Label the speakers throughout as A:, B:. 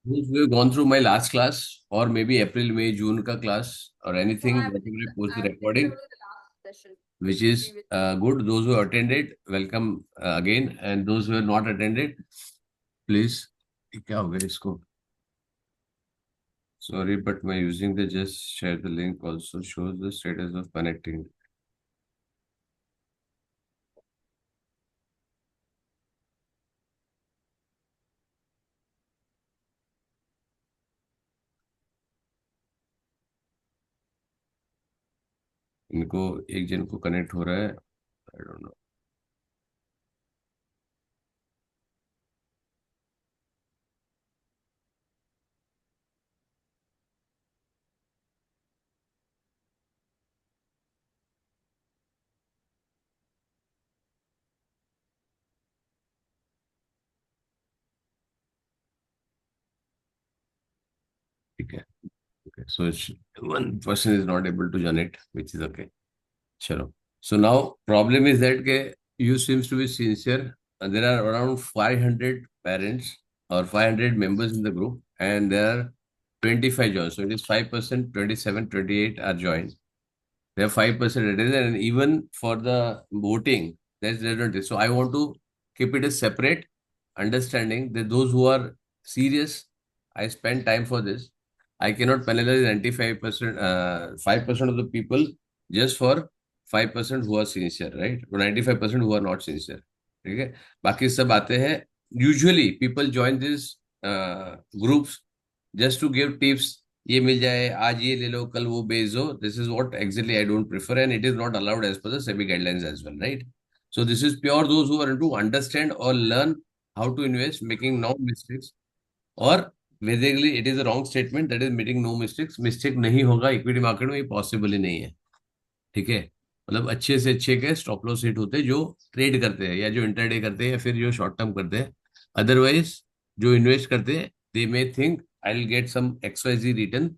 A: Those who have gone through my last class or maybe April, May, June ka class or anything, whatever I post the recording, which is good. Those who attended, welcome again. And those who have not attended, please. क्या हो गया इसको? Sorry, but my using the just share the link also shows the status of connecting. इनको एक जन को connect हो रहा है, आई डोंट नो। ठीक है, okay. So one person is not able to join it, which is okay. Chalo. So now problem is that ke you seems to be sincere. And there are around 500 parents or 500 members in the group, and there are 25 joined. So it is 5%, 27, 28 are joined. They have 5% attendance, and even for the voting, that's different. So I want to keep it as separate, understanding that those who are serious, I spend time for this. I cannot penalize 95%, 5% of the people just for 5% who are sincere, right? Or 95% who are not sincere. ठीक है, बाकी सब आते हैं. Usually people join these groups just to give tips. ये मिल जाए, आज ये ले लो, कल वो बेच दो. This is what exactly I don't prefer, and it is not allowed as per the SEBI guidelines as well, right? So this is pure those who are to understand or learn how to invest, making no mistakes. और basically it is a wrong statement that is making no mistakes. Mistake नहीं होगा equity market में, ये possible ही नहीं है. ठीक है, मतलब अच्छे से अच्छे के स्टॉप लॉस हिट होते हैं जो ट्रेड करते हैं या जो इंटरडे करते हैं या फिर जो शॉर्ट टर्म करते हैं. अदरवाइज जो इन्वेस्ट करते हैं, they may think I will get some XYZ return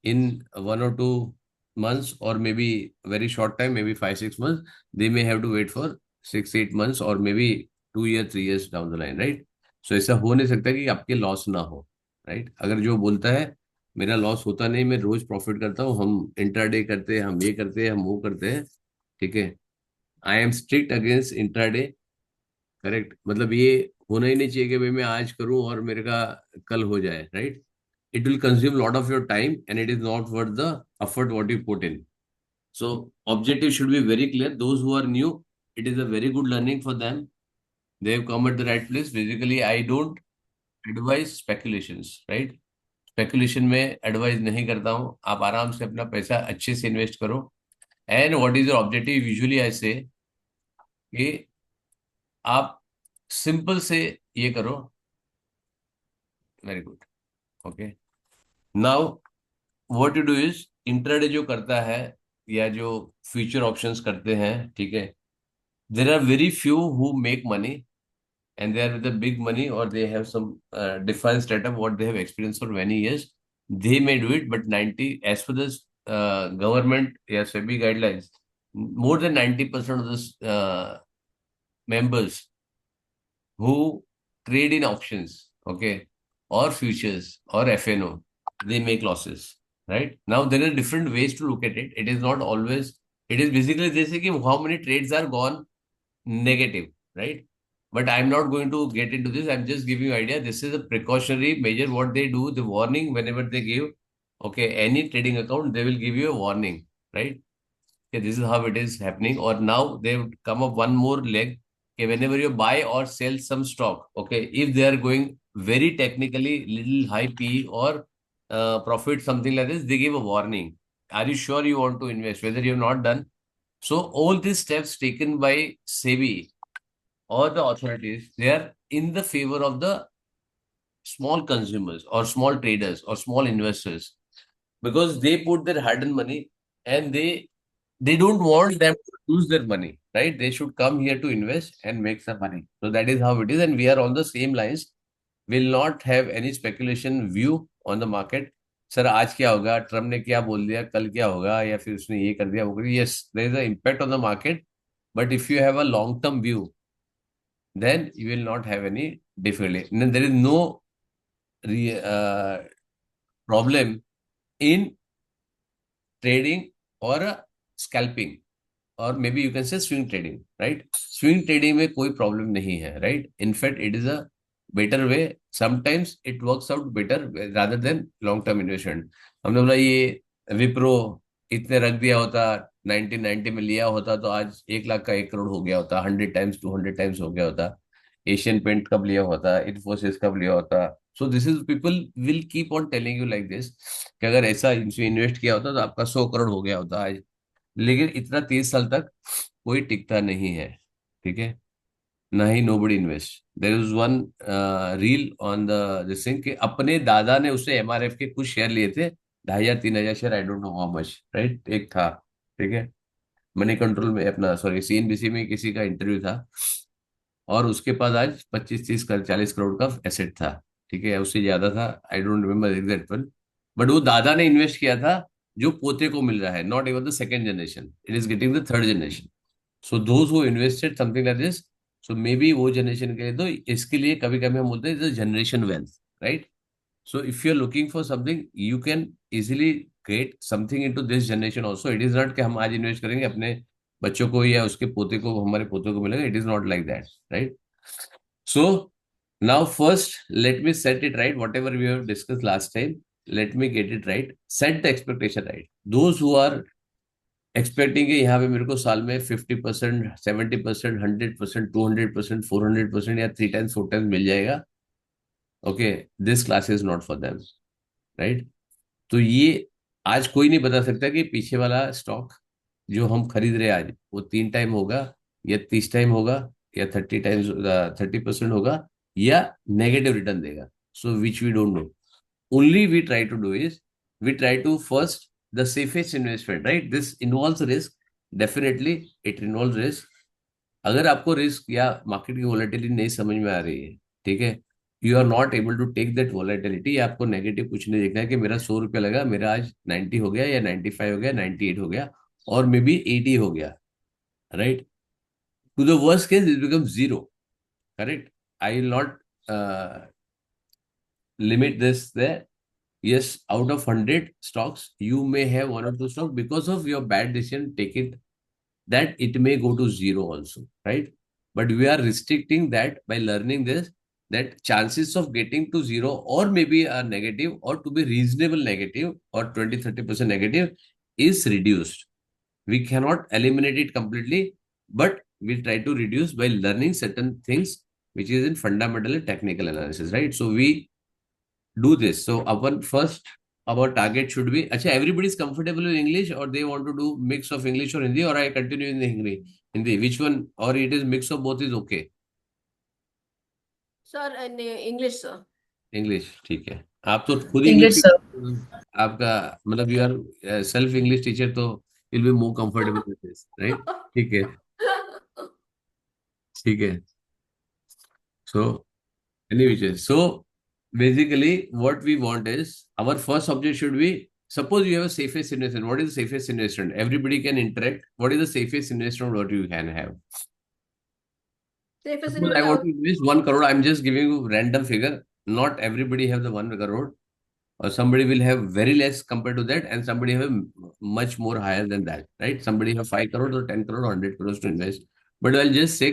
A: in 1 or 2 months, or maybe very short time, maybe 5, 6 months. They may have to wait for 6, 8 months or maybe 2 years, 3 years down the line, right? So ऐसा हो नहीं सकता कि आपके loss ना हो, right? अगर जो बोलता है मेरा लॉस होता नहीं, मैं रोज प्रॉफिट करता हूँ, हम इंट्राडे करते हैं, हम ये करते हैं, हम वो करते हैं, ठीक है, I M strict against intraday. Correct, मतलब ये होना ही नहीं चाहिए कि भाई मैं आज करूं और मेरे का कल हो जाए, right? It will consume a lot of your time and it is not worth the effort what you put in. So objective should be very clear. Those who are new, it is a very good learning for them. They have come at the right place. Basically, I don't advise speculations, right? Speculation में advice नहीं करता हूँ. आप आराम से अपना पैसा अच्छे से इन्वेस्ट करो. And what is your objective? Usually I say कि आप सिंपल से ये करो. Very good. Okay, now what you do is, intraday जो करता है या जो फ्यूचर ऑप्शंस करते हैं, ठीक है, there are very few who make money and they are with the big money, or they have some defined startup what they have experienced for many years. They may do it, but 90, as per this government, yes, SEBI guidelines, more than 90% of this members who trade in options, okay, or futures or FNO, they make losses. Right now, there are different ways to look at it. It is not always. It is basically they say कि how many trades are gone negative, right? But I'm not going to get into this. I'm just giving you idea. This is a precautionary measure. What they do, the warning whenever they give, okay, any trading account, they will give you a warning, right? Okay, this is how it is happening. Or now they've come up one more leg. Okay, whenever you buy or sell some stock, okay, if they are going very technically little high P or profit something like this, they give a warning. Are you sure you want to invest? Whether you have not done. So all these steps taken by SEBI or the authorities, they are in the favor of the small consumers or small traders or small investors, because they put their hard-earned money, and they don't want them to lose their money, right? They should come here to invest and make some money. So that is how it is, and we are on the same lines. Will not have any speculation view on the market. Sir आज क्या होगा, Trump ने क्या बोल दिया, कल क्या होगा, या फिर उसने ये कर दिया वो कर दिया. Yes, there is a impact on the market, but if you have a long term view, then you will not have any difficulty. And there is no problem in trading और स्कैल्पिंग, और may be you can say swing trading, right? Swing trading में कोई problem नहीं है, right? In fact it is a better way, sometimes it works out better rather than long term investment. हमने बोला ये विप्रो इतने रख दिया होता, 1990 में लिया होता तो आज 1 लाख का 1 करोड़ हो गया होता, 100 टाइम्स 200 टाइम्स हो गया होता। एशियन पेंट कब लिया होता, इन्फोसिस कब लिया होता। सो this is people will keep on telling you like this कि अगर ऐसा इसमें इन्वेस्ट किया होता तो आपका 100 करोड़ हो गया होता आज। लेकिन इतना 30 साल तक कोई टिकता नहीं है, ठीक है? ना ही nobody invest. There is one reel on the this thing कि अपने दादा ने उससे एमआरएफ के कुछ शेयर लिए थे, 2,500 3,000 share, I don't know how much, right? एक था, ठीक है? मनी कंट्रोल में अपना, सॉरी, सीएनबीसी में किसी का इंटरव्यू था, और उसके पास आज 25 30 40 करोड़ का एसेट था, ठीक है? उससे ज्यादा था, I don't remember exact one. But वो दादा ने इन्वेस्ट किया था जो पोते को मिल रहा है, not even the second generation, it is getting the third generation. So those who invested something like this, so may be वो जनरेशन के लिए, तो इसके लिए कभी कभी हम बोलते हैं generation wealth, right? So if you're looking for something, you can easily get something into this generation also. It is not कि हम आज इन्वेस्ट करेंगे अपने बच्चों को या उसके पोते को, हमारे पोते को मिलेगा। It is not like that, right? So now first let me set it right. Whatever we have discussed last time, let me get it right. Set the expectation right. Those who are expecting कि यहाँ पे मेरे को साल में 50% 70% 100% 200% 400% या 3 times 4 times मिल जाएगा, okay, this class is not for them, right? तो ये आज कोई नहीं बता सकता कि पीछे वाला स्टॉक जो हम खरीद रहे हैं आज, वो 3 टाइम होगा या 30 टाइम होगा या 30 टाइम्स 30% होगा या नेगेटिव रिटर्न देगा। So which we don't know. Only we try to do is, we try to first the safest investment, right? This involves risk, definitely it involve risk. अगर आपको risk या market की volatility नहीं समझ में आ रही है, ठीक है, you are not able to take that volatility, आपको नेगेटिव कुछ नहीं देखना है कि मेरा 100 रुपया लगा, मेरा आज 90 हो गया या 95 हो गया, 98 हो गया, और मे बी 80 हो गया, right? To the worst case it become zero, correct? I will not limit this there. Yes, out of 100 stocks, you may have one or two stocks because of your bad decision, take it that it may go to zero also, right? But we are restricting that by learning this, that chances of getting to zero or maybe a negative or to be reasonable negative or 20 30% negative is reduced. We cannot eliminate it completely, but we try to reduce by learning certain things which is in fundamental and technical analysis, right? So we do this. So our first, our target should be, acha, everybody is comfortable with English or they want to do mix of English or Hindi, or I continue in the Hindi, which one, or it is mix of both is okay?
B: Sir English sir.
A: English, ठीक है। आप तो खुद
B: English
A: English,
B: sir.
A: आपका मतलब you are self English teacher, तो will be more comfortable with this, right? ठीक है, ठीक है। So anyway, so basically, what we want is our first object should be, suppose you have a safest investment. What is the safest investment? Everybody can interact. What is the safest investment what you can have?
B: Safest
A: Suppose I want
B: invest.
A: to invest 1 crore. I'm just giving you random figure. Not everybody have the 1 crore, or somebody will have very less compared to that, and somebody have much more higher than that, right? Somebody have 5 crore or 10 crore or 100 crores to invest. But I'll just say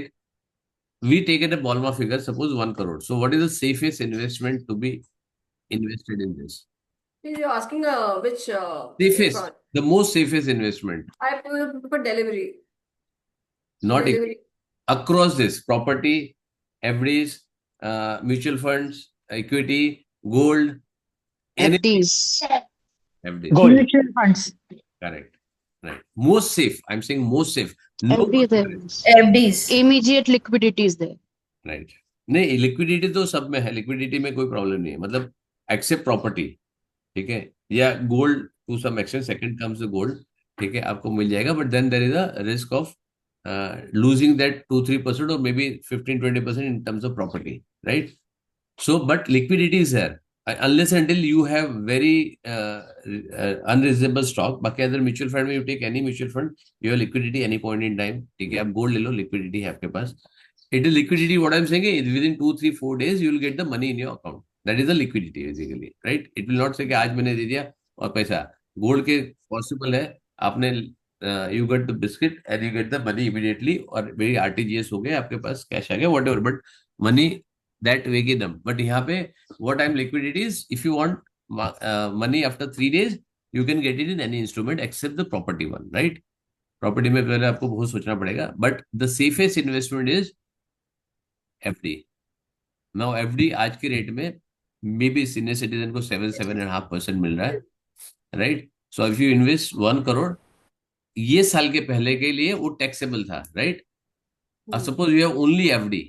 A: we take it a Ballma figure, suppose 1 crore. So what is the safest investment to be invested in this?
B: You're asking which
A: Safest, the most safest investment,
B: I prefer delivery.
A: not
B: Delivery.
A: across this property, FDs, mutual funds, equity, gold, anything.
C: FDs.
A: FDs,
D: Gold.
C: Mutual funds.
A: correct, right? Most safe. I'm saying most safe. No
C: FD is there.
A: risk,
B: FDs.
C: Immediate liquidity is there.
A: right? नहीं, liquidity तो सब में है, liquidity में कोई problem नहीं है, मतलब एक्सेप्ट प्रॉपर्टी, ठीक है, या gold to some extent, second comes the gold, ठीक है, आपको मिल जाएगा, but then there is a risk of losing that 2 3% or maybe 15 20% in terms of property, right? So but liquidity is there. Unless until you have very unreasonable stock, बाकी other mutual fund में you take any mutual fund, you have liquidity any point in time, ठीक है, आप gold ले लो, liquidity है आपके पास। It is liquidity, what I'm saying is within 2 3 4 days you will get the money in your account. That is the liquidity basically, right? It will not से कि आज मैंने दे दिया और पैसा। गोल्ड के पॉसिबल है, आपने you get the biscuit and you get the money immediately, और मेरी आरटीजीएस हो गए, आपके पास कैश आ गया, what ever, but money that way की दम। बट यहाँ पे what I am liquidity is, if you want money after 3 days, you can get it in any instrument except the property one, right? Property में पहले आपको बहुत सोचना पड़ेगा, but the safest investment is FD. Now FD आज के rate में may be senior citizen को 7-7.5% मिल रहा है, right? So if you invest 1 crore, ये साल के पहले के लिए वो टैक्सेबल था, right? Suppose you have only FD,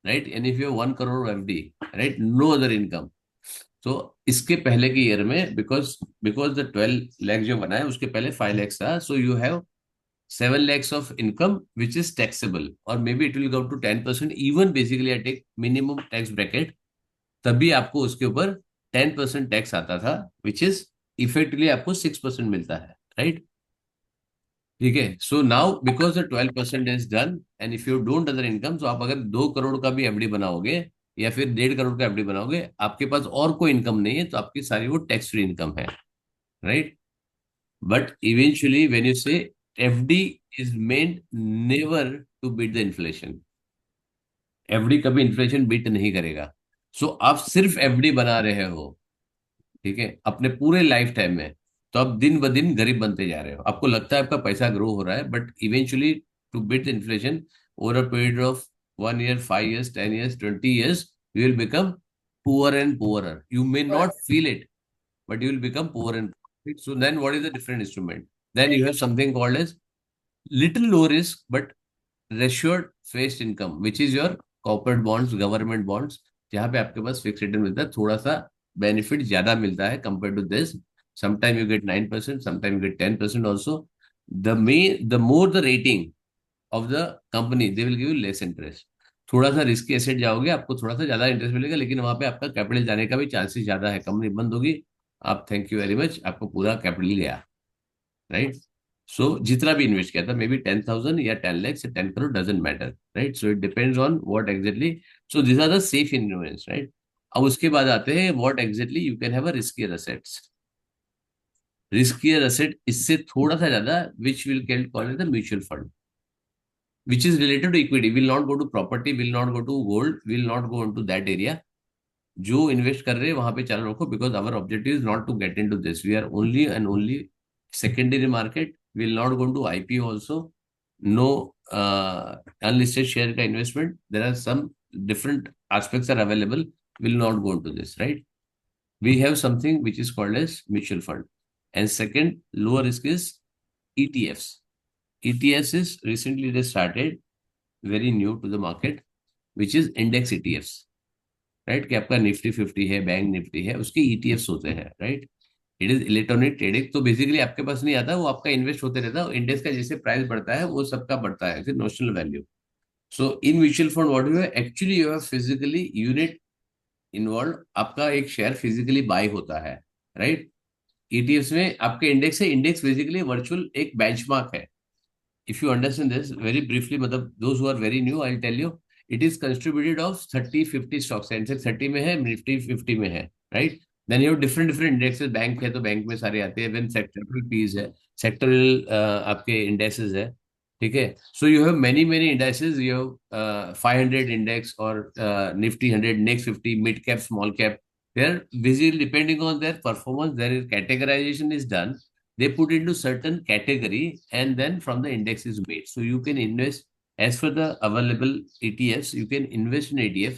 A: right? And if you have 1 crore FD, right, no other income, तो इसके पहले के ईयर में बिकॉज बिकॉज द 12 लाख जो बना है उसके पहले 5 लाख था, so you have 7 lakhs of income which is taxable, or maybe it will go to 10%, even basically I take minimum tax bracket, तभी आपको उसके ऊपर 10% टैक्स आता था, विच इज इफेक्टिवली आपको 6% मिलता है, राइट? ठीक है, so now because the 12% is done, and if you don't other income, तो आप अगर 2 करोड़ का भी एफडी बनाओगे या फिर 1.5 करोड़ का एफडी बनाओगे, आपके पास और कोई इनकम नहीं है, तो आपकी सारी वो टैक्स फ्री इनकम है, right? But eventually, when you say FD is meant never to beat the inflation, FD कभी इन्फ्लेशन बीट नहीं करेगा। सो आप सिर्फ एफडी बना रहे हो, ठीक है, अपने पूरे लाइफ टाइम में, तो आप दिन ब दिन गरीब बनते जा रहे हो। आपको लगता है आपका पैसा ग्रो हो रहा है, but eventually to beat the inflation over a period of 1 year, 5 years, 10 years, 20 years, you will become poorer and poorer. You may not feel it, but you will become poor and poor. So then what is the different instrument? Then you have something called as little low risk but assured fixed income, which is your corporate bonds, government bonds, जहाँ पे आपके पास fix return मिलता है, थोड़ा सा benefit ज्यादा मिलता है compare to this. Sometime you get 9%, sometime you get 10% also. The more the rating of the company, they will give you less interest. थोड़ा सा रिस्की एसेट जाओगे, आपको थोड़ा सा ज्यादा इंटरेस्ट मिलेगा, लेकिन वहां पे आपका कैपिटल जाने का भी चांसेस ज्यादा है। कंपनी बंद होगी, आप थैंक यू वेरी मच, आपको पूरा कैपिटल गया, राइट? सो जितना भी इन्वेस्ट किया था, मे बी 10,000 या 10 lakhs या 10 crore, doesn't matter, right? So it depends on what exactly. So this are the safe investments, right? अब उसके बाद आते हैं what exactly you can have a riskier assets. Riskier asset इससे थोड़ा सा ज्यादा, which will can call the mutual fund, which is related to equity, will not go to property, will not go to gold, will not go into that area। जो invest कर रहे हैं वहां पे चालू रखो, because our objective is not to get in to this, we are only and only secondary market, will not go to IPO also, no unlisted share का investment, there are some different aspects are available, will not go to this, right? We have something which is called as mutual fund, and second lower risk is ETFs. ETFs is recently they started, very new to the market, which is index ETFs, right? कि आपका Nifty 50 है, bank Nifty है, उसके ETFs होते हैं, right? It is electronic trading, तो basically आपके पास नहीं आता, वो आपका इन्वेस्ट होते रहता है, इंडेक्स का जैसे प्राइस बढ़ता है वो सबका बढ़ता है, फिर notional value. So in mutual fund what you है actually, you have physically unit involve, आपका एक शेयर फिजिकली बाय होता है, राइट? ETFs में आपके इंडेक्स है, इंडेक्स बेसिकली वर्चुअल एक बेंचमार्क है। If you understand this very briefly, मतलब those who are very new, I'll tell you, it is contributed of 30-50 stocks, Sensex 30 में है, निफ्टी 50 में है, right? Then you have different different indexes, bank है तो bank में सारे आते हैं, then sectoral P's है, sectoral आपके indices है, ठीक है? So you have many many indices, you have 500 index or Nifty 100, next 50, mid cap, small cap. They're basically depending on their performance, their categorization is done, they put into certain category, and then from the index is made, so you can invest as for the available ETFs, you can invest in ETF।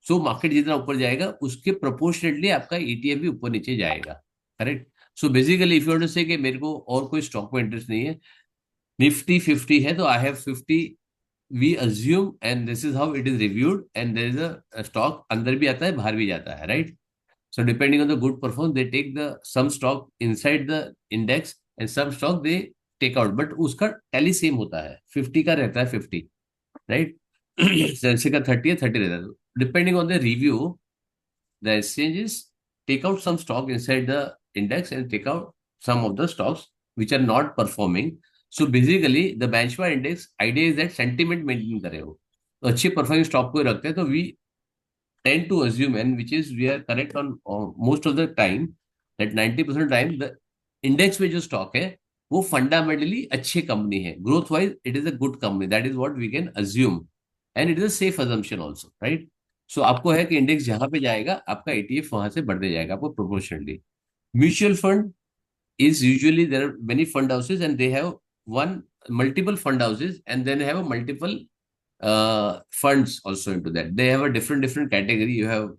A: so market जितना ऊपर जाएगा उसके proportionately आपका ETF भी ऊपर नीचे जाएगा, correct? So basically if you want to say कि मेरे को और कोई स्टॉक में इंटरेस्ट नहीं है, निफ्टी 50 है तो I have 50, we assume, and this is how it is reviewed, and there is a stock अंदर भी आता है बाहर भी जाता है, right? So depending on the good performance, they take the some stock inside the index and some stock they take out. But उसका tally same होता है, 50 का रहता है 50, right? सेंसेक्स का 30 है, 30 रहता है। Depending on the review, the exchanges take out some stock inside the index and take out some of the stocks which are not performing. So basically the benchmark index idea is that sentiment maintain करे वो, तो अच्छी performing stock को रखते हैं, तो we tend to assume, and which is we are correct on most of the time, that 90% time the index में जो stock है वो fundamentally अच्छी कंपनी है, growth wise it is a good company, that is what we can assume, and it is a safe assumption also, right? So आपको है कि index जहां पे जाएगा आपका ETF वहां से बढ़ते जाएगा आपको proportionally. Mutual fund is usually there are many fund houses and they have one multiple fund houses and then have a multiple funds also into that. They have a different category. You have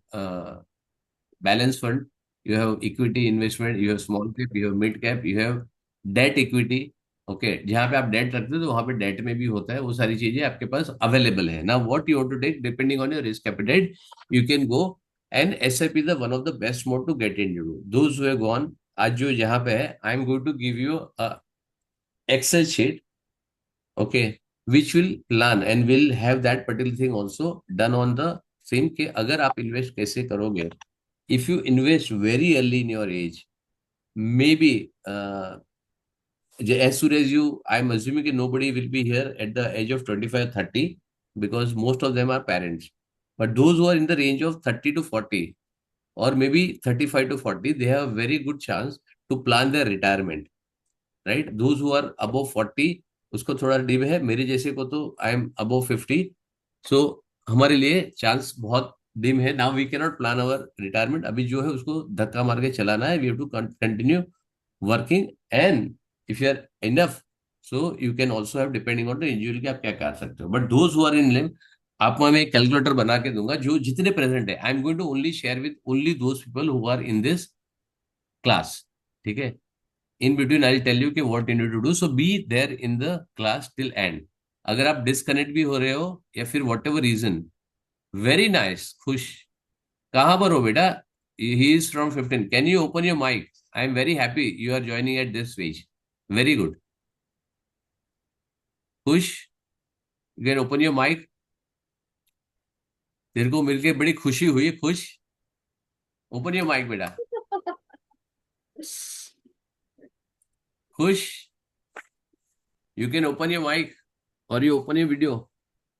A: balance fund, you have equity investment, you have small cap, you have mid cap, you have debt equity. Okay जहाँ पे आप date रखते हो तो वहां पे date में भी होता है, वो सारी चीजें आपके पास अवेलेबल है ना. What you want to take depending on your risk appetite you can go, and SIP is the one of the best mode to get in to those who have gone. आज जो जहाँ पे है I am going to give you Excel sheet, okay, which will plan and will have that particular thing also done on the same कि अगर आप invest कैसे करोगे. If you invest very early in your age, maybe as soon as you, I'm assuming that nobody will be here at the age of 25, 30 because most of them are parents. But those who are in the range of 30 to 40 or maybe 35 to 40, they have a very good chance to plan their retirement. Right. Those who are above 40 उसको थोड़ा dim है, मेरे जैसे को तो I am above 50. सो हमारे लिए chance बहुत डिम है. Now we can not plan our retirement. अभी जो है उसको धक्का मार के चलाना है. We have to continue working and if you are enough so you can also have depending on the individual कि आप क्या कर सकते हो. But those who are in limb, आपको मैं एक कैलकुलेटर बना के दूंगा जो जितने प्रेजेंट है. I am going to only share with only those people who are in this class. ठीक है. In between I tell you कि what you need to do. So be there in the class till end. अगर आप disconnect भी हो रहे हो या फिर whatever reason, very nice. Khush कहाँ पर हो बेटा? He is from 15. Can you open your mic? I am very happy you are joining at this stage. Very good. Khush, you can open your mic. तेरे को मिलके बड़ी खुशी हुई. खुश, ओपन योर माइक बेटा. खुश, you can open your mic or you open your video.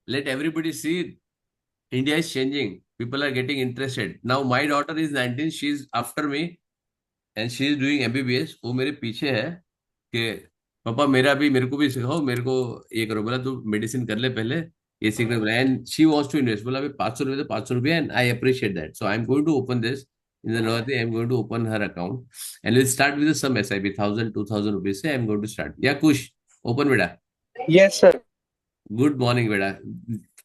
A: Let everybody see it. India is changing. People are getting interested. Now my daughter is 19. She is after me and she is doing MBBS. वो मेरे पीछे है कि पापा मेरा भी, मेरे को भी सिखाओ, मेरे को ये करो. बोला तू मेडिसिन कर ले पहले, ये सीखने बोला. And she wants to invest. बोला अभी 500 रुपये तो 500 रुपये. And I appreciate that. So I am going to open this in the Navratri. I am going to open her account and we'll start with some SIP, 1000, 2000 rupees. I am going to start. Yeah, Kush, open बेटा.
D: Yes, sir.
A: Good morning बेटा.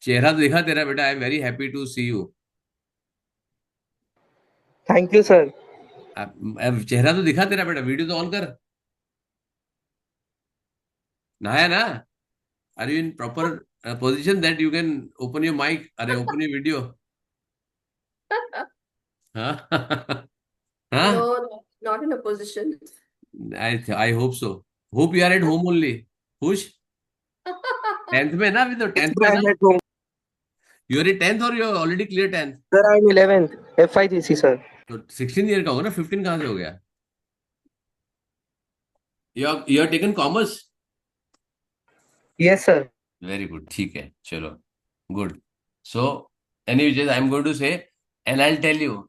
A: चेहरा तो देखा तेरा बेटा. I am very happy to see you.
D: Thank you, sir.
A: चेहरा तो दिखा तेरा बेटा. वीडियो तो ऑन कर. नहाया ना? Are you in proper position that you can open your mic? अरे ओपन योर वीडियो. हाँ हाँ.
B: No, not in a position.
A: I hope so. Hope you are at home only. खुश 10th में ना? अभी तो 10th में
D: I'm
A: ना?
D: at home.
A: You are in 10th और you are already clear 10th?
D: Sir, I'm 11th. FICC, sir.
A: तो 16 year का होगा ना. 15 कहाँ से हो गया? You are taken commerce.
D: Yes, sir.
A: Very good. ठीक है चलो. Good. So anyways I am going to say and I will tell you.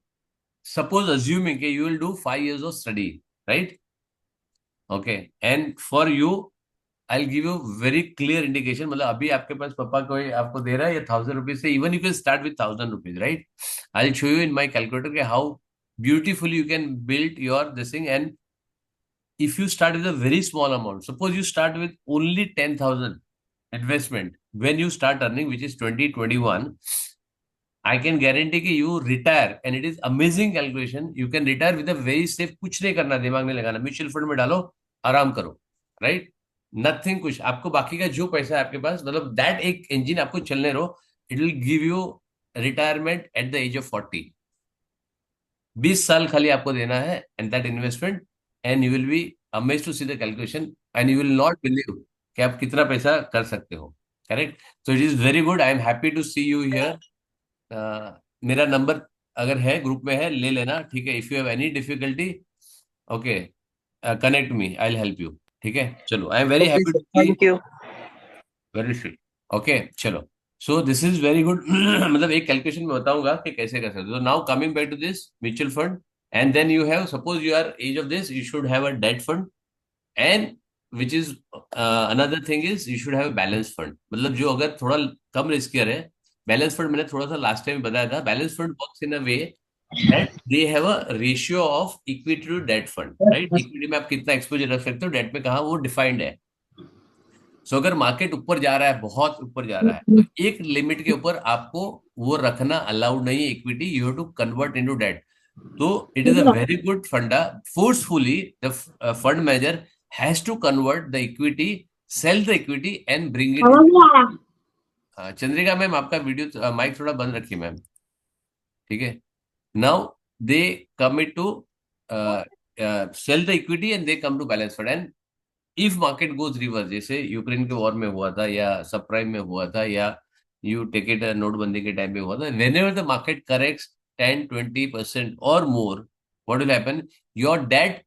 A: Suppose assuming कि you will do 5 years of study, right? Okay. And for you I will give you very clear indication. मतलब अभी आपके पास पापा कोई आपको दे रहा है या 1000 रुपीज से, even you can start with 1000 rupees, right? I will show you in my calculator के how beautifully you can build your this thing. And if you start with a very small amount, suppose you start with only 10,000 investment when you start earning, which is 2021, I can guarantee कि you retire and it is amazing calculation. You can retire with a very safe. कुछ नहीं करना, दिमाग नहीं लगाना. Mutual fund में डालो, आराम करो, राइट? नथिंग. कुछ आपको बाकी का जो पैसा है आपके पास, मतलब दैट एक इंजन आपको चलने रहो. It will give you retirement at the age of 40. 20 साल खाली आपको देना है and that investment, and you will be amazed to see the calculation and you will not believe कि आप कितना पैसा कर सकते हो. Correct. So it is very good. I am happy to see you here. मेरा नंबर अगर है ग्रुप में है, ले लेना. ठीक है. If you have any difficulty, okay, connect me, I will help you. ठीक है. चलो. I am very
D: Okay,
A: happy
D: sir.
A: To see.
D: Thank you.
A: Very sweet. Okay चलो. So this is very good. मतलब एक कैलकुलेशन में बताऊंगा कि कैसे कर सकते हो। Now coming back to this mutual fund, and then you have, suppose you are age of this, you should have a debt fund, and which is another thing is you should have balance fund. मतलब जो अगर थोड़ा कम riskier है, balance fund मैंने थोड़ा सा last time बताया था, balance fund works in a way that they have a ratio of equity to debt fund, right? Equity में आप कितना एक्सपोजर रख सकते हो, डेट में कहाँ, वो डिफाइंड है। सो अगर मार्केट ऊपर जा रहा है, बहुत ऊपर जा रहा है, तो एक लिमिट के ऊपर आपको वो रखना अलाउड नहीं है equity, you have to convert into debt. तो it is a very good funda, forcefully the fund manager has to convert the equity, sell the equity and bring it to. Chandrika ma'am, आपका video mic थोड़ा बंद रखिए ma'am, ठीक है? Now they commit to sell the equity and they come to balance fund, and if market goes reverse, जैसे Ukraine के war में हुआ था, या सब प्राइम में हुआ था, या यू टेक इट नोटबंदी के टाइम में हुआ था, whenever the market corrects 10-20% और more, what will happen, your debt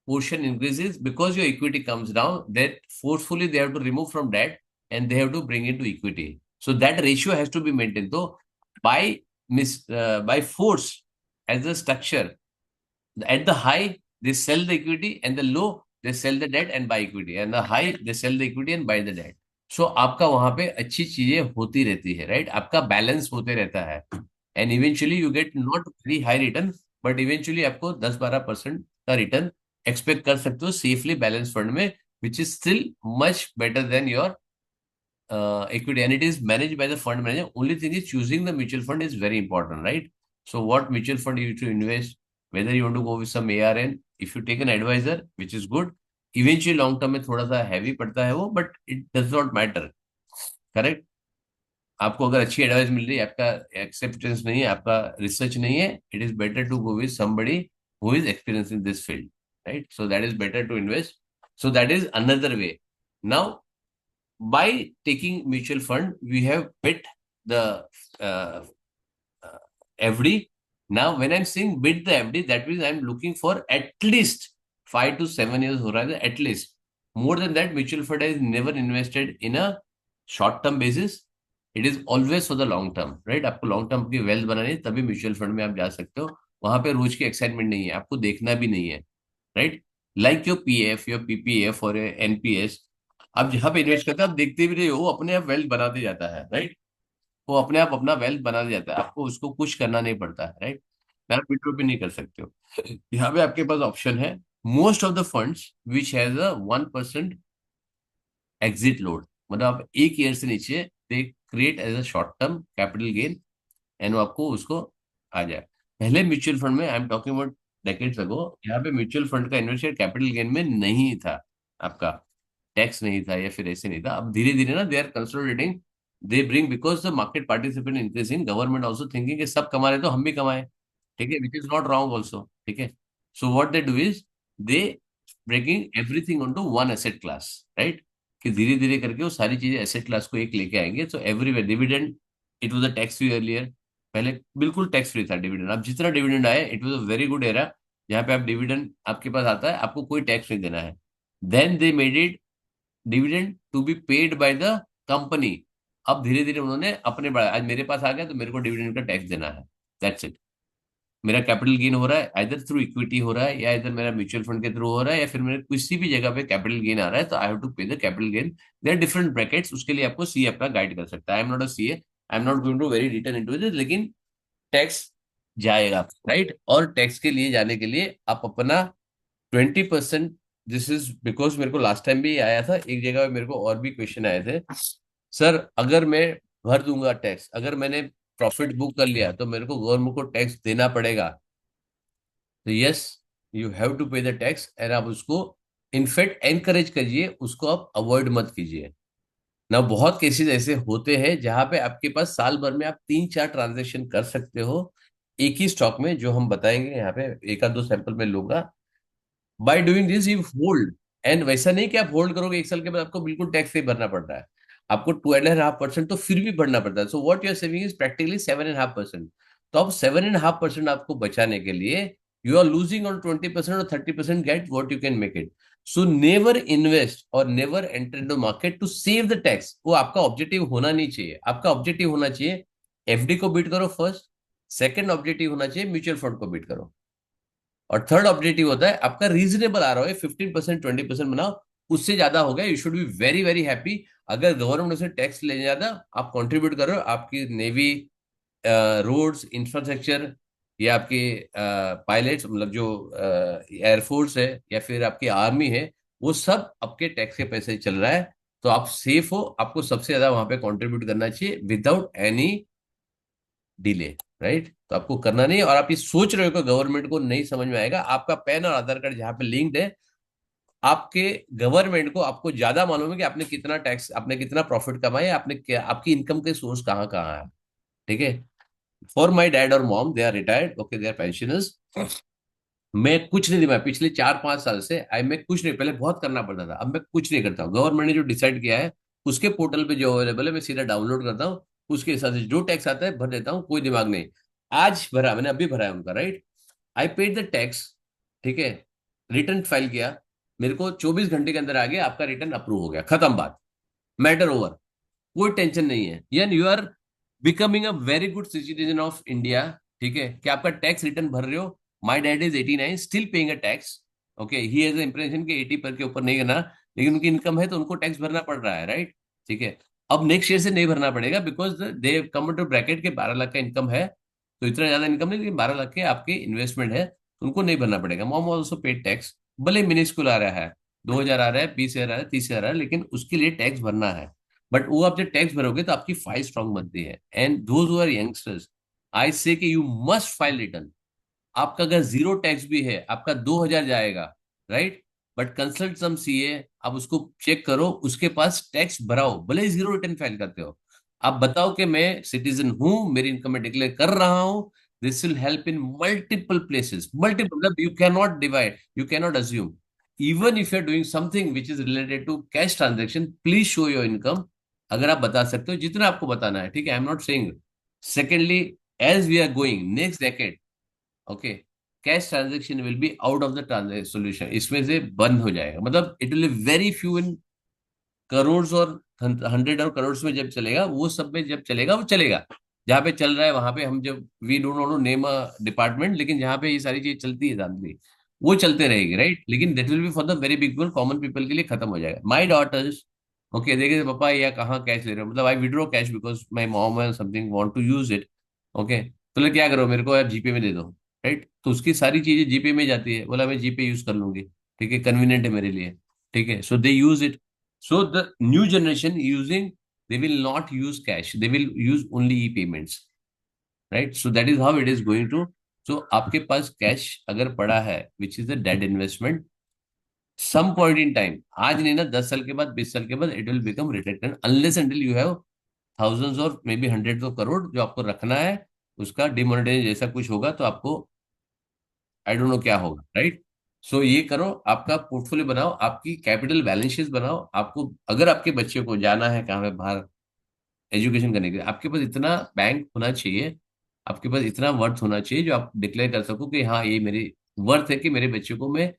A: portion increases because your equity comes down, that forcefully they have to remove from debt and they have to bring into equity, so that ratio has to be maintained. So by by force, as a structure, at the high they sell the equity, and the low they sell the debt and buy equity, and the high they sell the equity and buy the debt. So आपका वहां पे अच्छी चीजें होती रहती है, right? आपका balance होते रहता है, and eventually you get not very high return, but eventually आपको 10-12% का रिटर्न एक्सपेक्ट कर सकते हो सेफली बैलेंस फंड में, which is still much better than your equity, and it is managed by the fund manager. Only thing is choosing the mutual fund is very important, right? So what mutual fund you to invest, whether you want to go with some ARN, if you take an advisor, which is good, eventually long term में थोड़ा सा heavy पड़ता है वो, but it does not matter, correct? आपको अगर अच्छी advice मिल रही है, आपका एक्सेप्टेंस नहीं है, आपका रिसर्च नहीं है, it is better to go with somebody who is experience in this field, right? So that is better to invest, so that is another way. Now by taking mutual fund, we have bid the uh, FD. Now when I'm saying bid the FD, that means I'm looking for at least 5 to 7 years horizon, at least. More than that, mutual fund is never invested in a short term basis. It is always for the long term, right? आपको long term की wealth बनानी है, तभी mutual fund में आप जा सकते हो. वहां पे रोज की एक्साइटमेंट नहीं है, आपको देखना भी नहीं है, right? Like your PF, your PPF और NPS, आप जहां पे इन्वेस्ट करते हैं, आप देखते भी नहीं हो, वो अपने आप वेल्थ बनाते जाता है, राइट? वो अपने आप अपना वेल्थ बनाते जाता है, आपको उसको कुछ करना नहीं पड़ता है, राइट? आप विड्रॉ भी नहीं कर सकते हो. यहाँ पे आपके पास ऑप्शन है, most of the funds which has a 1% exit load, मतलब आप 1 ईयर से नीचे, they create as a short term capital gain, and वो आपको उसको आ जाए. पहले म्यूचुअल फंड में, I am talking about decades ago, यहाँ पे म्यूचुअल फंड का इन्वेस्टमेंट कैपिटल गेन में नहीं था, आपका टैक्स नहीं था, या फिर ऐसे नहीं था. अब धीरे धीरे ना they are consolidating, they bring, because the market participant increasing, government also thinking कि सब कमा रहे तो हम भी कमाए, ठीक है, which is not wrong also, ठीक है? So what they do is they breaking everything on to one asset class, right? कि धीरे धीरे करके वो सारी चीजें एसेट क्लास को एक लेके आएंगे. So everywhere dividend, it was a tax free earlier, पहले बिल्कुल टैक्स फ्री था डिविडेंड. अब जितना डिविडेंड आए, it was a very good era, जहाँ पे आप डिविडेंड आपके पास आता है, आपको कोई टैक्स नहीं देना है. Then they made it dividend to be paid by the company. अब धीरे धीरे उन्होंने अपने बढ़ाया, आज मेरे पास आ गया तो मेरे को डिविडेंड का टैक्स देना है, दैट्स इट. मेरा कैपिटल गेन हो रहा है, इधर थ्रू इक्विटी हो रहा है, या इधर मेरा म्यूचुअल फंड के थ्रू हो रहा है, या फिर मेरे किसी भी जगह पे कैपिटल गेन आ रहा है, तो I have to pay the capital gain. There are different brackets, उसके लिए आपको सीए अपना गाइड कर सकता है. I am not a CA, I am not going to very detail into this, लेकिन टैक्स जाएगा, राइट? और टैक्स के लिए जाने के लिए आप अपना 20%, दिस इज बिकॉज मेरे को लास्ट टाइम भी आया था एक जगह पे, मेरे को और भी क्वेश्चन आए थे, सर अगर मैं भर दूंगा टैक्स, अगर मैंने प्रॉफिट बुक कर लिया, तो मेरे को गवर्नमेंट को टैक्स देना पड़ेगा. तो yes, you have to pay the tax, and आप उसको इनफैक्ट एनकरेज करिए, उसको आप अवॉइड मत कीजिए ना. बहुत केसेस ऐसे होते हैं जहां पे आपके पास साल भर में आप 3-4 ट्रांजेक्शन कर सकते हो एक ही स्टॉक में, जो हम बताएंगे यहाँ पे, एक आध दो सैंपल में लूंगा. By doing this you hold, and वैसा नहीं कि आप होल्ड करोगे 1 साल के बाद आपको बिल्कुल टैक्स नहीं भरना पड़ रहा है, आपको 2.5% तो फिर भी भरना पड़ता है. So what you are saving is practically 7.5%. तो अब 7.5% आपको बचाने के लिए, यू आर लूजिंग ऑन 20% और 30%, get what you can make it. So never invest और never enter in the market to save the tax. वो आपका ऑब्जेक्टिव होना नहीं चाहिए। आपका ऑब्जेक्टिव होना चाहिए एफडी को बीट करो फर्स्ट, सेकंड ऑब्जेक्टिव होना चाहिए म्यूचुअल फंड को बीट करो, और थर्ड ऑब्जेक्टिव होता है आपका रीजनेबल आ रहा है 15% 20% बनाओ, उससे ज्यादा हो गया you should be very very happy. अगर गवर्नमेंट से टैक्स ले ज्यादा आप कंट्रीब्यूट कर रहे हो, आपकी नेवी, रोड्स, इंफ्रास्ट्रक्चर, या आपके पायलट्स, मतलब जो एयरफोर्स है या फिर आपकी आर्मी है, वो सब आपके टैक्स के पैसे से चल रहा है, तो आप सेफ हो। आपको सबसे ज्यादा वहां पे कंट्रीब्यूट करना चाहिए विदाउट एनी डिले, राइट। तो आपको करना नहीं है, और आप ये सोच रहे हो कि गवर्नमेंट को नहीं समझ में आएगा। आपका पैन और आधार कार्ड जहाँ पे लिंक्ड है, आपके गवर्नमेंट को आपको ज्यादा मालूम है कि आपने कितना टैक्स, आपने कितना प्रॉफिट कमाया, आपने क्या, आपकी इनकम के सोर्स कहाँ कहाँ है, ठीक है। फॉर माई डैड और mom, they are retired, okay, they are pensioners. मैं कुछ नहीं दिया पिछले 4-5 साल से। आई मैं कुछ नहीं, पहले बहुत करना पड़ता था, अब मैं कुछ नहीं करता हूँ। गवर्नमेंट ने जो डिसाइड किया है उसके पोर्टल पे जो अवेलेबल है मैं सीधा डाउनलोड करता हूँ, उसके हिसाब से जो टैक्स आता है भर देता हूँ, कोई दिमाग नहीं। आज भरा, मैंने अभी भरा है उनका, right. I paid the tax, ठीक है, रिटर्न फाइल किया, मेरे को 24 घंटे के अंदर आ गया, आपका रिटर्न अप्रूव हो गया, खत्म बात, मैटर ओवर। कोई टेंशन नहीं है, यानी you are becoming a very good citizen of India, ठीक है, कि आपका टैक्स रिटर्न भर रहे हो। My dad is 89, still paying a tax, okay, he has impression के 80 पर के ऊपर नहीं करना, लेकिन उनकी इनकम है तो उनको टैक्स भरना पड़ रहा है, राइट, ठीक है। अब नेक्स्ट ईयर से नहीं भरना पड़ेगा, because they come to bracket के 12 लाख का इनकम है, तो इतना ज्यादा इनकम नहीं, लेकिन 12 लाख के आपके इन्वेस्टमेंट है, तो उनको नहीं भरना पड़ेगा। मॉम ऑल्सो पेड टैक्स, भले मिनिस्कुल आ रहा है, 2,000 आ रहा है, 20,000 आ रहा है, 30,000 आ रहा है, लेकिन उसके लिए टैक्स भरना है। बट वो आप जब टैक्स भरोगे तो आपकी फाइल स्ट्रांग बनती है। And those who are youngsters, I say कि यू मस्ट फाइल रिटर्न। आपका अगर जीरो टैक्स भी है, आपका 2,000 जाएगा, right, but consult some CA, आप उसको चेक करो, उसके पास टैक्स भराओ, भले ही जीरो रिटर्न फाइल करते हो। आप बताओ कि मैं सिटीजन हूं, मेरी इनकम मैं डिक्लेयर कर रहा हूं। This will help in multiple places, multiple, मतलब you can not divide, you can not assume. Even if you are doing something which is related to cash transaction, please show your income. अगर आप बता सकते हो जितना आपको बताना है, ठीक है, I am not saying. Secondly, as we are going next decade, okay, cash transaction will be out of the solution, इसमें से बंद हो जाएगा, मतलब it will be very few in crore और 100 और करोड़ में जब चलेगा, वो सब में जब चलेगा वो चलेगा। जहाँ पे चल रहा है वहां पे हम जब, we don't want to name a department, लेकिन जहाँ पे ये सारी चीज चलती है जानती, वो चलते रहेगी, राइट, लेकिन that will be for the very big people, common people के लिए खत्म हो जाएगा। माई डॉटर्स, ओके, देखिए पापा या कहाँ कैश ले रहे हो, मतलब I withdraw cash because my mom and something want to use it, okay, तो क्या करो, मेरे को यार जीपे में दे दो, राइट, तो उसकी सारी चीजें जीपे में जाती है, बोला मैं जीपे यूज कर लूंगी, ठीक है, कन्वीनियंट है मेरे लिए, ठीक है, so they use it. So the new generation using, they will not use cash. They will use only e-payments, right? So that is how it is going to. So आपके पास कैश अगर पड़ा है, which is a dead investment, some point in time, आज नहीं ना, 10 साल के बाद, 20 साल के बाद, it will become redundant unless until you have thousands और maybe hundreds of करोड़ जो आपको रखना है, उसका डिमोनेटाइजेशन जैसा कुछ होगा तो आपको, आई डोंट नो क्या होगा, राइट। सो ये करो, आपका पोर्टफोलियो बनाओ, आपकी कैपिटल बैलेंस शीट बनाओ। आपको अगर आपके बच्चे को जाना है कहाँ पे बाहर एजुकेशन करने के लिए, आपके पास इतना बैंक होना चाहिए, आपके पास इतना वर्थ होना चाहिए जो आप डिक्लेयर कर सको कि हाँ ये मेरी वर्थ है, कि मेरे बच्चे को मैं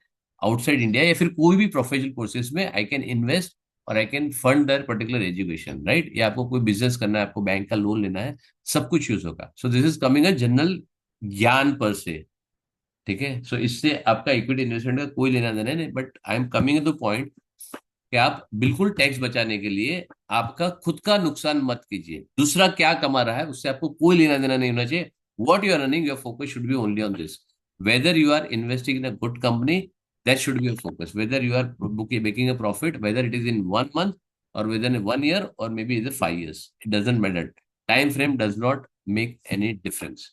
A: आउटसाइड इंडिया या फिर कोई भी प्रोफेशनल कोर्सेज में आई कैन इन्वेस्ट और I can fund the particular education, right. या आपको कोई बिजनेस करना है, आपको बैंक का लोन लेना है, सब कुछ यूज होगा। सो this is coming a general ज्ञान पर से, ठीक है। सो इससे आपका इक्विटी इन्वेस्टमेंट का कोई लेना देना नहीं, but I am coming two point कि आप बिल्कुल टैक्स बचाने के लिए आपका खुद का नुकसान मत कीजिए। दूसरा क्या कमा रहा है उससे आपको कोई लेना देना नहीं होना चाहिए। What you are running, your focus should be only on this. Whether you are investing in a good company, that should be your focus. Whether you are making a profit, whether it is in 1 month or within 1 year or maybe either 5 years, it doesn't matter. Time frame does not make any difference,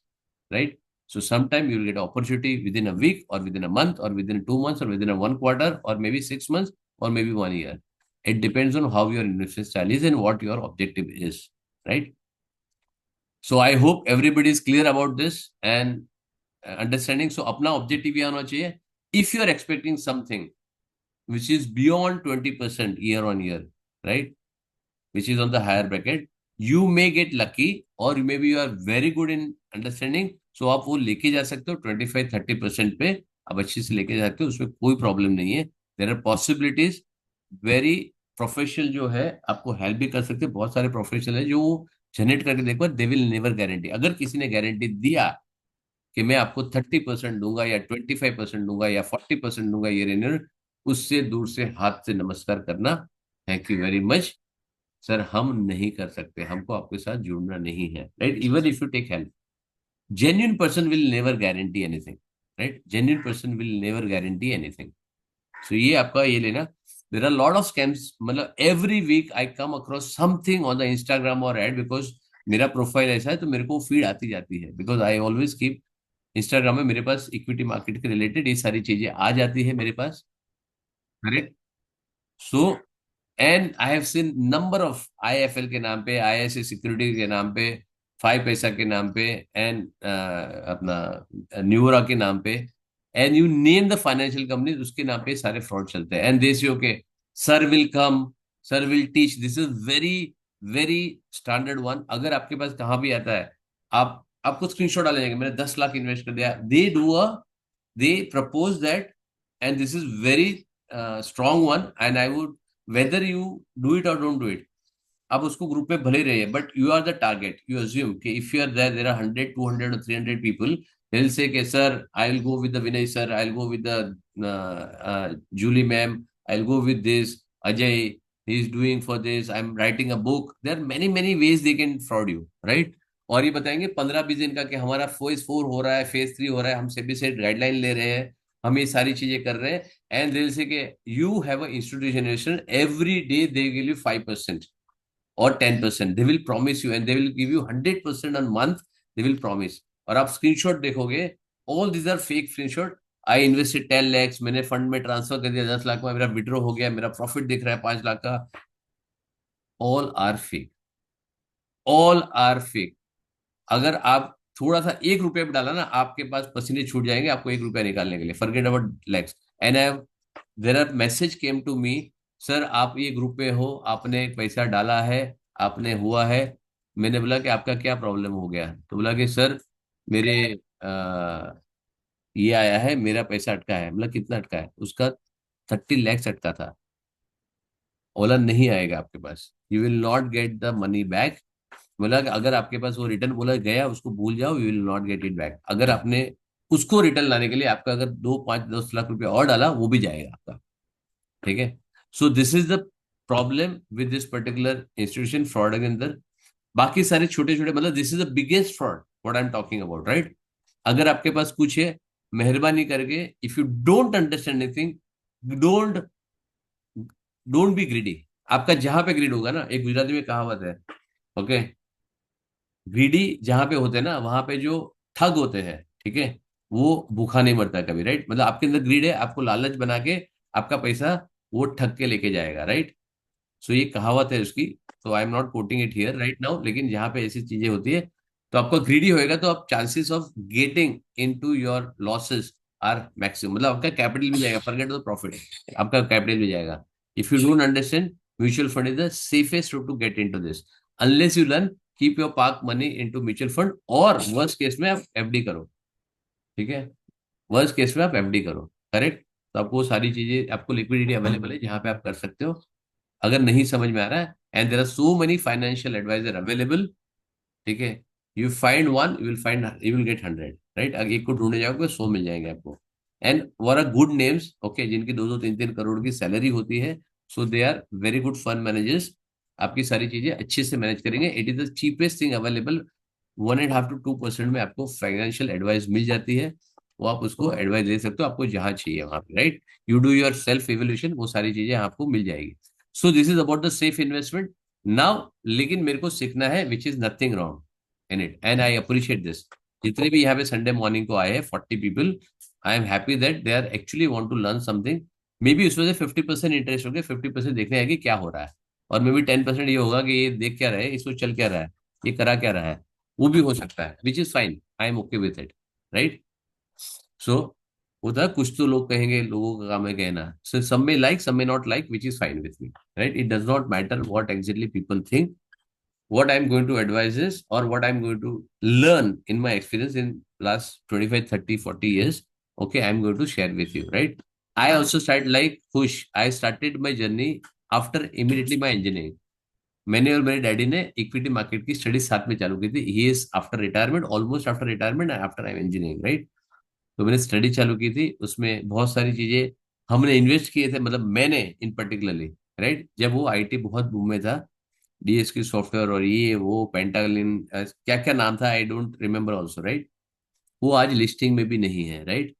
A: right? So sometime you will get opportunity within a week or within a month or within 2 months or within a 1 quarter or maybe 6 months or maybe 1 year. It depends on how your investment style is and what your objective is, right? So I hope everybody is clear about this and understanding. So अपना objective ये होना चाहिए, if you are expecting something which is beyond 20% year on year, right, which is on the higher bracket, you may get lucky or maybe you are very good in understanding, so आप वो लेके जा सकते हो 25-30% पे, आप अच्छे से लेके जा सकते हो, उसमें कोई प्रॉब्लम नहीं है। There are possibilities, very professional जो है आपको हेल्प भी कर सकते हैं, बहुत सारे प्रोफेशनल है जो जनरेट करके देखो, दे विल नेवर गारंटी। अगर किसी ने गारंटी दिया कि मैं आपको 30% दूंगा या 25% दूंगा या 40% दूंगा ये रेन्यूअल, उससे दूर से हाथ से नमस्कार करना, thank you very much sir, हम नहीं कर सकते, हमको आपके साथ जुड़ना नहीं है, right? Even if you take help, genuine person will never guarantee anything, right? Genuine person will never guarantee anything. So ये आपका ये लेना, there are a lot of scams, मतलब every week I come across something on the Instagram or ad, because मेरा profile ऐसा है तो मेरे को फीड आती जाती है, because I always keep Instagram में मेरे पास इक्विटी मार्केट के रिलेटेड ये सारी चीजें आ जाती है मेरे पास, correct? So and I have seen number of IFL के नाम पे, आईएसए सिक्योरिटी के नाम पे, 5 पैसा के नाम पे, एंड अपना न्यूरा के नाम पे, and you name the financial company, उसके नाम पे सारे फ्रॉड चलते हैं। एंड दे से okay sir will come, sir will teach, this is very very standard one. अगर आपके पास कहाँ भी आता है, आप आपको स्क्रीनशॉट डाल जाएंगे, मैंने 10 लाख इन्वेस्ट कर दिया, they do a, they propose that, and this is very strong one, and I would, whether you do it or don't do it, आप उसको ग्रुप में भले ही रहिए, but you are the target, you assume कि if you are there are 100 200 और 300 people, they will say कि sir I will go with the Vinay sir, I will go with the Julie ma'am, I will go with this Ajay, he is doing for this, I am writing a book, there are many many ways they can fraud you, right? और ये बताएंगे 15-20 दिन का कि हमारा phase 4 हो रहा है, फेज 3 हो रहा है, हम सेबी से गाइडलाइन ले रहे हैं, हम ये सारी चीजें कर रहे हैं, एंड दे विल से कि you have a institutionalization, every day they give you 5% or 10%, they will promise you, and they will give you 100% on month, they will promise। और आप स्क्रीनशॉट देखोगे, all these are fake screenshot, I invested 10 lakhs, मैंने fund में transfer कर दिया 10 लाख में, मेरा withdraw हो गया, मेरा प्रॉफिट दिख रहा है 5 लाख का, all are fake, all are fake. अगर आप थोड़ा सा 1 रुपया भी डाला ना, आपके पास पसीने छूट जाएंगे आपको 1 रुपया निकालने के लिए, forget about lakhs. And I, there are message came to me, sir आप ये ग्रुप में हो, आपने पैसा डाला है, आपने हुआ है। मैंने बोला कि आपका क्या प्रॉब्लम हो गया, तो बोला कि सर मेरे ये आया है, मेरा पैसा अटका है। मतलब कितना अटका है उसका? 30 lakhs अटका था। बोला नहीं आएगा आपके पास, you will not get the money back. बोला कि अगर आपके पास वो रिटर्न बोला गया, उसको भूल जाओ, you will not get it back. अगर आपने उसको रिटर्न लाने के लिए आपका अगर 2 5 10 लाख रुपया और डाला, वो भी जाएगा आपका, ठीक है? सो this is the problem with this particular institution, fraud के अंदर। बाकी सारे छोटे छोटे, मतलब this is the biggest fraud what I am talking about, right? अगर आपके पास कुछ है, मेहरबानी करके, if you don't understand anything, don't don't be greedy. आपका जहां पे ग्रीड होगा ना, एक गुजराती में कहावत है, ओके, ग्रीडी जहां पे होते हैं ना, वहां पे जो ठग होते हैं, ठीक है, वो भूखा नहीं मरता कभी, राइट? मतलब आपके अंदर ग्रीड है, आपको लालच बना के आपका पैसा वो ठग के लेके जाएगा, राइट? सो ये कहावत है उसकी, तो आई am not coating it here right now, लेकिन जहां पे ऐसी चीजें होती है, तो आपका ग्रीडी होएगा तो आप chances of getting into your losses are maximum. मतलब आपका कैपिटल भी जाएगा, फॉरगेट द प्रॉफिट, आपका कैपिटल भी जाएगा। If you don't understand, mutual fund is the safest route to get into this, unless you learn, keep your park money into mutual fund, और worst case में आप FD करो, ठीक है? Worst case में आप एफडी करो, करेक्ट? तो आपको वो सारी चीजें, आपको लिक्विडिटी अवेलेबल है जहां पे आप कर सकते हो। अगर नहीं समझ में आ रहा है, and there are so many financial advisor available, ठीक है, you find one, you will find, you will get 100, right? अगर एक को ढूंढने जाओगे 100 मिल जाएंगे आपको। And where are good names, okay, जिनकी 2-2 3-3 करोड़ की सैलरी होती है, so they are very good fund managers, आपकी सारी चीजें अच्छे से मैनेज करेंगे। It is the cheapest thing available, 1.5 to 2% में आपको फाइनेंशियल एडवाइस मिल जाती है, वो आप उसको एडवाइस ले सकते हो, आपको जहां चाहिए वहां पे, right? You do your self evolution, वो सारी चीजें आपको मिल जाएगी। सो this is about the safe investment now. लेकिन मेरे को सीखना है, which is nothing wrong in it, and I appreciate this. जितने भी यहाँ पे संडे मॉर्निंग को आए हैं 40 people, I am happy that they are actually want to learn something. Maybe उसमें से 50% इंटरेस्ट हो गया, 50% देखने आएगी क्या हो रहा है, और मे बी 10% ये होगा कि ये देख क्या रहा है, इसको चल क्या रहा है, ये करा क्या रहा है, वो भी हो सकता है, which is fine, I am okay with it, right? So होता है, कुछ तो लोग कहेंगे, लोगों का काम है कहना, so some may like, some may not like, which is fine with me, right? It does not matter what exactly people think. what I'm going to advise is, or what I'm going to learn in my experience in last 25 30 40 years, okay, I'm going to share with you, right? I also started like Khush. I started my journey after immediately my engineering. मैंने और मेरे daddy ने equity market की study साथ में चालू की थी. He is after retirement, almost after retirement, after I am engineering, right. तो मैंने स्टडी चालू की थी, उसमें बहुत सारी चीजें हमने इन्वेस्ट किए थे, मतलब मैंने इन पर्टिकुलरली, राइट. जब वो आईटी बहुत बूम में था, डीएसकी सॉफ्टवेयर और ये वो पेंटालिन, क्या क्या नाम था, I don't remember also, right. वो आज लिस्टिंग में भी नहीं है, राइट.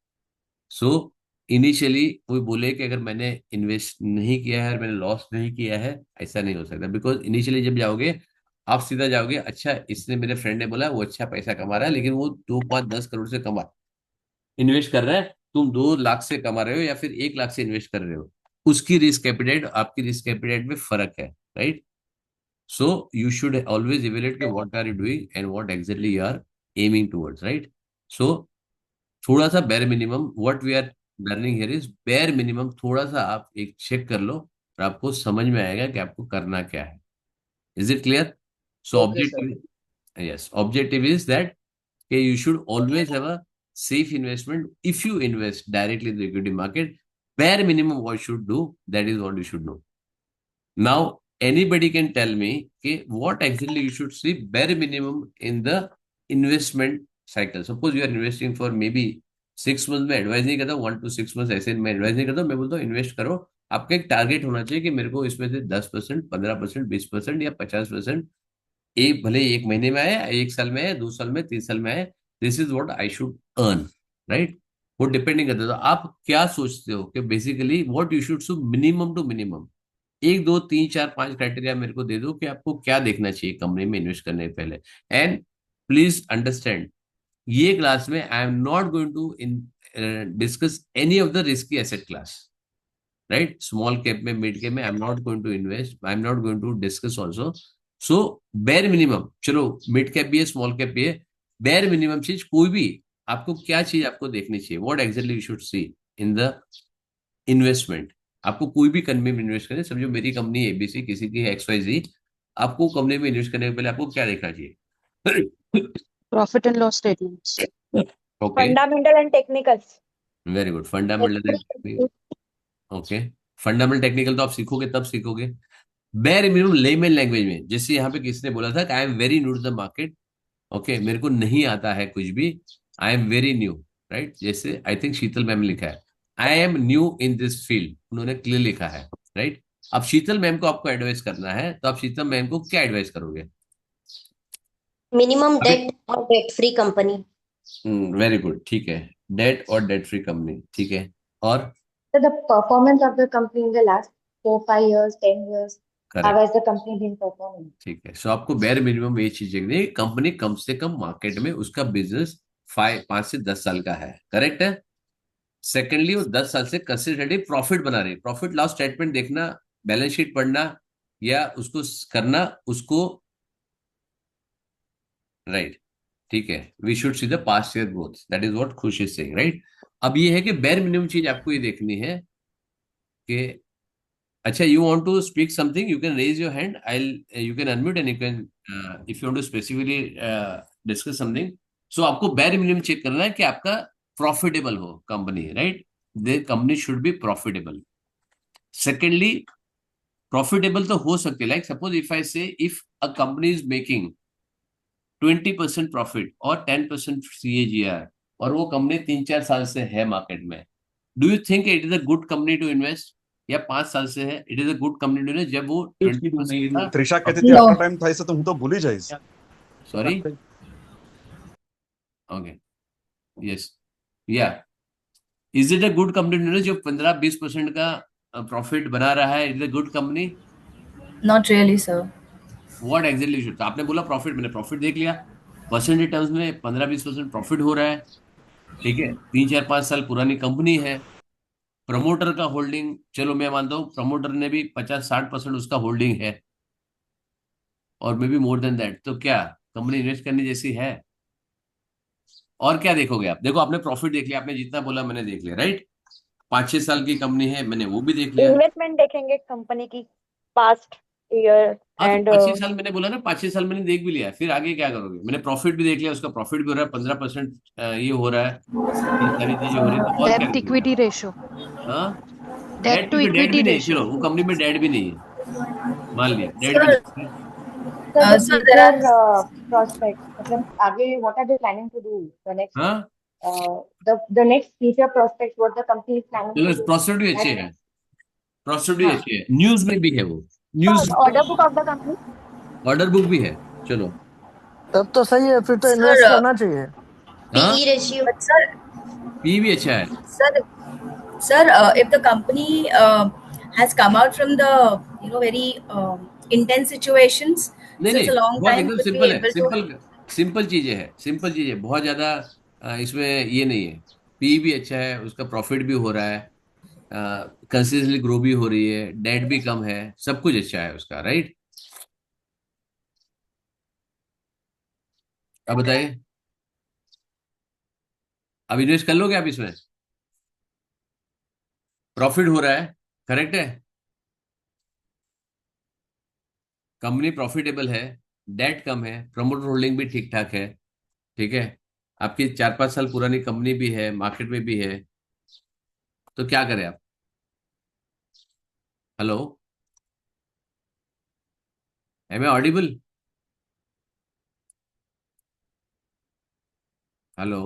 A: सो इनिशियली वो बोले कि अगर मैंने इन्वेस्ट नहीं किया है और मैंने लॉस नहीं किया है, ऐसा नहीं हो सकता. बिकॉज इनिशियली जब जाओगे, आप सीधा जाओगे, अच्छा इसने, मेरे फ्रेंड ने बोला वो अच्छा पैसा कमा रहा है, लेकिन वो 2 5 10 करोड़ से कमा इन्वेस्ट कर रहा है, तुम 2 लाख से कमा रहे हो या फिर 1 लाख से इन्वेस्ट कर रहे हो, उसकी रिस्क एपिटाइट आपकी रिस्क एपिटाइट में फर्क है, right. So you should always evaluate कि what are you doing and what exactly you are aiming towards, right. So थोड़ा सा bare minimum what we are learning here is bare minimum, थोड़ा सा आप एक चेक कर लो और आपको समझ में आएगा कि आपको करना क्या है. Is it clear? So
D: Okay, sir.
A: Objective, yes, objective is that you should always have a safe investment. If you invest directly in the equity market, bare minimum what you should do, that is what you should know. Now, anybody can tell me okay, what exactly you should see bare minimum in the investment cycle. Suppose you are investing for maybe 6 months. में advise नहीं करता 1 to 6 months, ऐसे मैं advise नहीं करता. मैं बोलता हूँ इन्वेस्ट करो. आपका एक टारगेट होना चाहिए कि मेरे को इसमें से 10%, 15%, 20% या 50%, एक भले 1 महीने में आए, 1 साल में आए, 2 साल में, 3 साल में आए, this is what I should earn, right. वो डिपेंडिंग करता है. तो आप क्या सोचते हो कि basically what you should so minimum to minimum, 1 2 3 4 5 criteria मेरे को दे दो कि आपको क्या देखना चाहिए कंपनी में इन्वेस्ट करने से पहले. एंड प्लीज अंडरस्टैंड, ये क्लास में I am not going to discuss any of the risky asset class, right. Small cap में, मिड कैप में I am not going to invest, I am not going to discuss also. So bare minimum, चलो mid cap भी है, small cap भी है, bare minimum चीज कोई भी, आपको क्या चीज आपको देखनी चाहिए, what exactly you should see in the investment. आपको कोई भी कंपनी में इन्वेस्ट करें, समझो मेरी कंपनी एबीसी, किसी की XYZ, आपको कंपनी में इन्वेस्ट करने के पहले आपको क्या देखना चाहिए?
C: Profit and loss statements.
A: Okay,
B: Fundamental and technicals.
A: Very good. Fundamental, okay. Fundamental technical तो आप सीखोगे तब सीखोगे. बेयर मिनिमम लेमन लैंग्वेज में, जैसे यहाँ पे किसने बोला था कि I am very new to the market, okay, मेरे को नहीं आता है कुछ भी, I am very new, right. जैसे आई थिंक शीतल मैम ने लिखा है I am new in this field, उन्होंने क्लियर लिखा है, राइट. अब शीतल मैम को आपको एडवाइस करना है, तो आप शीतल मैम को क्या एडवाइस करोगे?
E: मिनिमम
A: अभी
E: डेट और debt free company.
A: Very good, ठीक है. डेट और डेट फ्री कंपनी, ठीक है. और
F: So the performance of the company in the last 4 5 years, 10 years, how
A: correct,
F: has the company been performing?
A: ठीक है. सो आपको बेयर मिनिमम ये चीज देखनी, कंपनी कम से कम मार्केट में उसका बिजनेस 5 से 10 साल का है, करेक्ट है. सेकेंडली वो 10 साल से कंसिस्टेंटली प्रॉफिट बना रही है. प्रॉफिट लॉस स्टेटमेंट देखना, बैलेंस शीट पढ़ना या उसको करना, उसको, राइट, ठीक है. We should see the past year growth, that is what Khush is saying, right. अब ये है कि बेयर मिनिमम चीज आपको ये देखनी है कि अच्छा, you want to speak something, you can raise your hand, I you can unmute and you can, if you want to specifically discuss something. So आपको बेयर मिनिमम चेक करना है कि आपका प्रॉफिटेबल हो company, right. The company should be profitable. Secondly, profitable तो हो सकती है, लाइक सपोज इफ आई से if a company is making 20% profit और 10% CAGR, और वो कंपनी 3 4 साल से है मार्केट में, do you think it is a good company to invest? या 5 साल से है, it is a good company to invest जब वो 20% था?
G: त्रिशा कहती थी आफ्टर टाइम था, ऐसे तो हूं तो भूल ही जाइस.
A: सॉरी, ओके, यस, या is it a good company to invest जो 15 20% का प्रॉफिट बना रहा है? It is a good company?
B: Not really, sir.
A: What exactly should, आपने बोला प्रॉफिट, मैंने प्रॉफिट देख लिया, परसेंटेज टर्म्स में 15 20% प्रॉफिट हो रहा है, ठीक है. 3 4 5 साल पुरानी कंपनी है. प्रमोटर का होल्डिंग, चलो मैं मानता हूँ प्रमोटर ने भी 50 60% उसका होल्डिंग है, और may be more than that. तो क्या कंपनी इन्वेस्ट करने जैसी है? और क्या देखोगे आप? देखो, आपने प्रॉफिट देख लिया, आपने जितना बोला मैंने देख लिया, राइट. 5 6 साल की कंपनी है, मैंने वो भी देख लिया.
F: इन्वेस्टमेंट देखेंगे कंपनी की पास्ट
B: year
A: हाँ, तो
B: and
A: 5-6 साल मैंने बोला ना, 5-6 साल मैंने देख भी लिया, फिर आगे क्या करोगे? मैंने प्रॉफिट भी देख लिया, उसका प्रॉफिट भी हो रहा है, 15% ये हो रहा है, ये सारी चीजें हो रही है, तो और क्या
C: Debt
A: करोगे?
C: equity ratio.
A: हाँ,
C: Debt to
A: डेट भी
C: equity
A: नहीं,
C: ratio.
A: चलो वो कंपनी में डेट भी नहीं है, मान लिया डेट भी
B: sir,
A: नहीं है।
F: Sir, the
B: sir, there
F: future
B: are
F: prospects. मतलब आगे what are they planning to do?
A: हाँ,
F: The next future prospects. What the company is planning to
A: चलो
F: do?
A: प्रोस्पेक्ट भी अच्छे
F: That,
A: हैं, प्रोस्पेक्ट भी
F: हाँ.
A: अच्छे है, न्यूज में भी है वो, news
F: Order book of the company.
A: Order book भी है। चलो,
E: तब तो सही है, फिर तो
B: sir,
E: इन्वेस्ट करना चाहिए।
A: हाँ,
B: PE ratio. But sir,
A: P भी अच्छा है।
B: sir, if the company has come out from the very intense situations
A: नहीं
B: since
A: नहीं,
B: a long
A: बहुत
B: time,
A: एकदम
B: could be
A: सिंपल है,
B: able to.
A: सिंपल सिंपल चीजें है, सिंपल चीजें, बहुत ज्यादा इसमें ये नहीं है। पी भी अच्छा है, उसका प्रॉफिट भी हो रहा है, कंसिस्टेंटली ग्रो भी हो रही है, डेट भी कम है, सब कुछ अच्छा है उसका, राइट? अब बताइए, अब इन्वेस्ट कर लोगे आप इसमें? प्रॉफिट हो रहा है, करेक्ट है, कंपनी प्रॉफिटेबल है, डेट कम है, प्रमोटर होल्डिंग भी ठीक ठाक है, ठीक है, आपकी 4-5 साल पुरानी कंपनी भी है, मार्केट में भी है, तो क्या करें आप? Hello, am I audible? Hello.